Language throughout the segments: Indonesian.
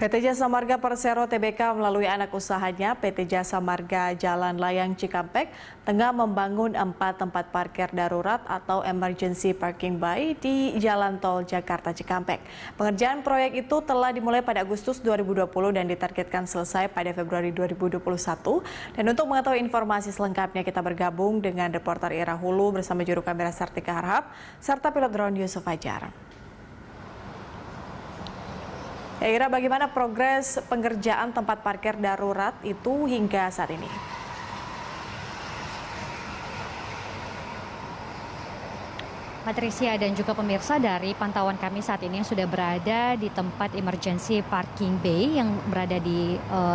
PT Jasa Marga Persero Tbk melalui anak usahanya PT Jasa Marga Jalan Layang Cikampek tengah membangun 4 tempat parkir darurat atau emergency parking bay di Jalan Tol Jakarta Cikampek. Pengerjaan proyek itu telah dimulai pada Agustus 2020 dan ditargetkan selesai pada Februari 2021. Dan untuk mengetahui informasi selengkapnya kita bergabung dengan reporter Ira Hulu bersama juru kamera Sartika Harhab serta pilot drone Yusuf Fajar. Ya, Ira, bagaimana progres pengerjaan tempat parkir darurat itu hingga saat ini? Patricia dan juga pemirsa, dari pantauan kami saat ini yang sudah berada di tempat emergency parking bay yang berada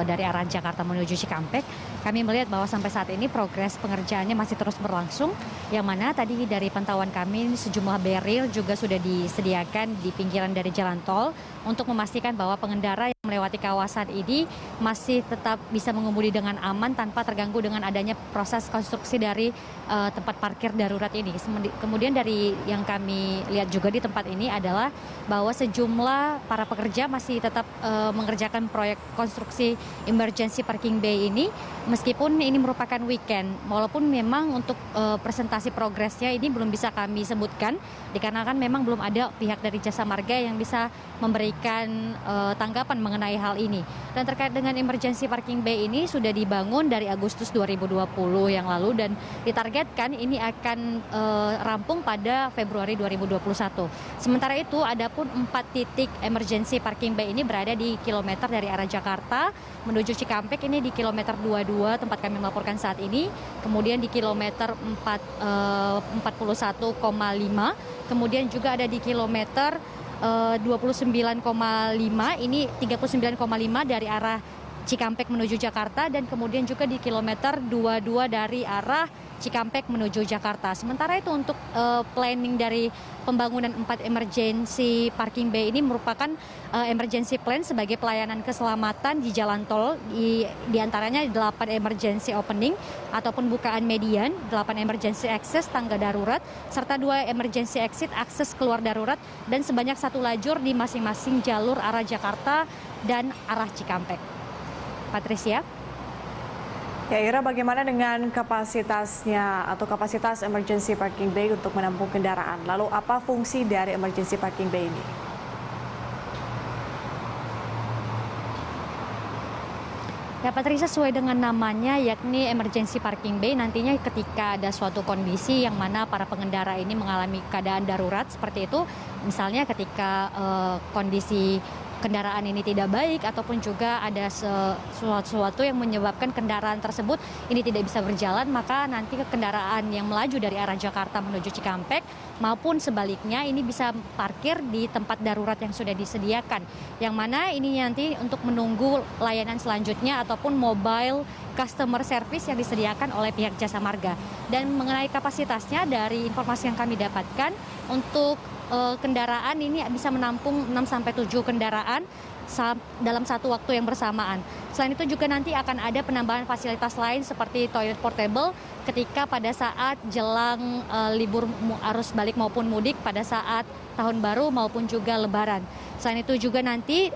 dari arah Jakarta menuju Cikampek, kami melihat bahwa sampai saat ini progres pengerjaannya masih terus berlangsung, yang mana tadi dari pantauan kami sejumlah barrier juga sudah disediakan di pinggiran dari jalan tol untuk memastikan bahwa pengendara yang melewati kawasan ini masih tetap bisa mengemudi dengan aman tanpa terganggu dengan adanya proses konstruksi dari tempat parkir darurat ini. Kemudian dari yang kami lihat juga di tempat ini adalah bahwa sejumlah para pekerja masih tetap mengerjakan proyek konstruksi emergency parking bay ini meskipun ini merupakan weekend. Walaupun memang untuk presentasi progresnya ini belum bisa kami sebutkan dikarenakan memang belum ada pihak dari Jasa Marga yang bisa memberikan tanggapan mengenai hal ini. Dan terkait dengan emergency parking bay ini sudah dibangun dari Agustus 2020 yang lalu dan ditargetkan ini akan rampung pada Februari 2021. Sementara itu adapun 4 titik emergency parking bay ini berada di kilometer dari arah Jakarta menuju Cikampek, ini di kilometer 22 tempat kami melaporkan saat ini, kemudian di kilometer 41,5, kemudian juga ada di kilometer 29,5, ini 39,5 dari arah Cikampek menuju Jakarta, dan kemudian juga di kilometer 22 dari arah Cikampek menuju Jakarta. Sementara itu untuk planning dari pembangunan 4 emergency parking bay ini merupakan emergency plan sebagai pelayanan keselamatan di jalan tol, di antaranya 8 emergency opening ataupun bukaan median, 8 emergency access tangga darurat, serta 2 emergency exit akses keluar darurat, dan sebanyak 1 lajur di masing-masing jalur arah Jakarta dan arah Cikampek. Patricia. Ya, Ira, bagaimana dengan kapasitasnya atau kapasitas emergency parking bay untuk menampung kendaraan? Lalu apa fungsi dari emergency parking bay ini? Ya, Patricia, sesuai dengan namanya yakni emergency parking bay, nantinya ketika ada suatu kondisi yang mana para pengendara ini mengalami keadaan darurat seperti itu, misalnya ketika kondisi kendaraan ini tidak baik ataupun juga ada sesuatu yang menyebabkan kendaraan tersebut ini tidak bisa berjalan, maka nanti kendaraan yang melaju dari arah Jakarta menuju Cikampek maupun sebaliknya ini bisa parkir di tempat darurat yang sudah disediakan, yang mana ini nanti untuk menunggu layanan selanjutnya ataupun mobile customer service yang disediakan oleh pihak Jasa Marga. Dan mengenai kapasitasnya, dari informasi yang kami dapatkan, untuk kendaraan ini bisa menampung 6-7 kendaraan dalam satu waktu yang bersamaan. Selain itu juga nanti akan ada penambahan fasilitas lain seperti toilet portable ketika pada saat jelang libur arus balik maupun mudik pada saat tahun baru maupun juga lebaran. Selain itu juga nanti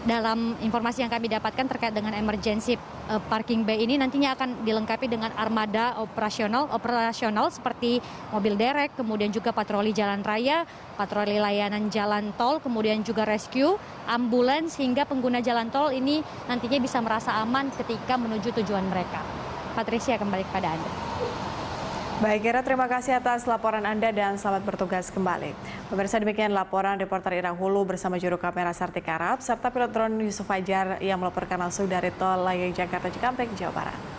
dalam informasi yang kami dapatkan terkait dengan emergency parking bay ini nantinya akan dilengkapi dengan armada operasional seperti mobil derek, kemudian juga patroli jalan raya, patroli layanan jalan tol, kemudian juga rescue, ambulans, hingga pengguna jalan tol ini nantinya bisa merasa aman ketika menuju tujuan mereka. Patricia, kembali kepada Anda. Baik, Ira, terima kasih atas laporan Anda dan selamat bertugas kembali. Pemirsa, demikian laporan reporter Ira Hulu bersama juru kamera Sartika Harhab serta pilot drone Yusuf Fajar yang melaporkan langsung dari Tol Layang Jakarta Cikampek, Jawa Barat.